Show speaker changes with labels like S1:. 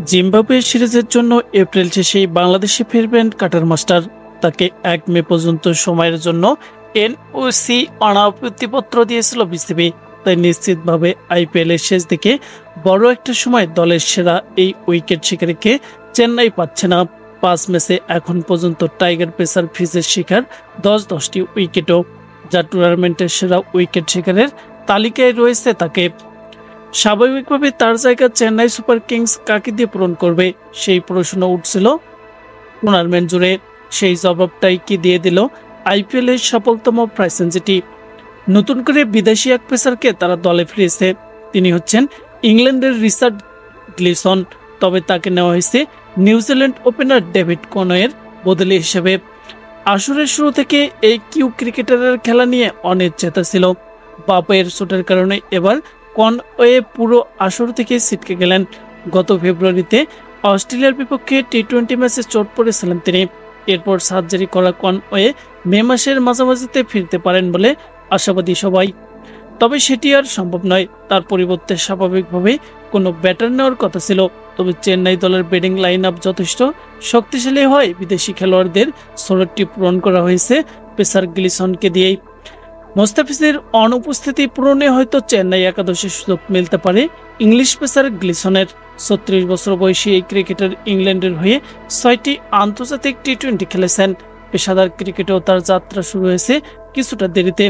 S1: Zimbabwe সিরিজের জন্য April শেষেই বাংলাদেশে ফিরবেন কাটার মাস্টার। তাকে ১ মে পর্যন্ত সময়ের জন্য এনওসি অনাপত্তিপত্র দিয়েছিল বিসিবি। তাই নিশ্চিতভাবে আইপিএল এর শেষ দিকে বড় একটা সময় দলের সেরা এই উইকেট শিকারীকে চেন্নাই পাচ্ছে না। ৫ ম্যাচে এখন পর্যন্ত টাইগার পেসার ফিজের শিকার ১০টি উইকেটও, যা টুর্নামেন্টের সেরা উইকেট শিকারের তালিকায় রয়েছে তাকে। স্বাভাবিকভাবে তার জায়গা চেন্নাই সুপার কিংস কাকে দিয়ে পূরণ করবে, সেই প্রশ্ন উঠছিল টুর্নামেন্ট জুড়ে। সেই জবাবটাই কি দিয়ে দিল আইপিএল এর সফলতম ফ্র্যাঞ্চাইজি। নতুন করে বিদেশি এক পেসারকে তারা দলে ফিরিয়েছে। তিনি হচ্ছেন ইংল্যান্ডের রিচার্ড গ্লিসন। তবে তাকে নেওয়া হয়েছে নিউজিল্যান্ড ওপেনার ডেভিড কনওয়ের বদলি হিসেবে। আসরের শুরু থেকে এই কিউ ক্রিকেটারের খেলা নিয়ে অনেক চেতা ছিল। বাপের চোটের কারণে এবার কনওয়ে পুরো আসর থেকে ছিটকে গেলেন। গত ফেব্রুয়ারিতে অস্ট্রেলিয়ার বিপক্ষে টি-20 ম্যাচে চোট পড়েছিলেন তিনি। এরপর সার্জারি করা কনওয়ে মে মাসের মাঝামাঝিতে ফিরতে পারেন বলে আশাবাদী সবাই। তবে সেটি আর সম্ভব নয়। তার পরিবর্তে স্বাভাবিকভাবে কোনো ব্যাটার নেওয়ার কথা ছিল। তবে চেন্নাই দলের ব্যাটিং লাইন আপ যথেষ্ট শক্তিশালী হয় বিদেশি খেলোয়াড়দের স্লোটটি পূরণ করা হয়েছে পেসার গ্লিসনকে দিয়েই। মোস্তাফিজের অনুপস্থিতি পূরণে হয়তো চেন্নাই একাদশে সুযোগ মিলতে পারে ইংলিশ পেসার গ্লিসনের। ৩৬ বছর বয়সী এই ক্রিকেটার ইংল্যান্ডের হয়ে ৬টি আন্তর্জাতিক টি-20 খেলেছেন। পেশাদার ক্রিকেটেও তার যাত্রা শুরু হয়েছে কিছুটা দেরিতে।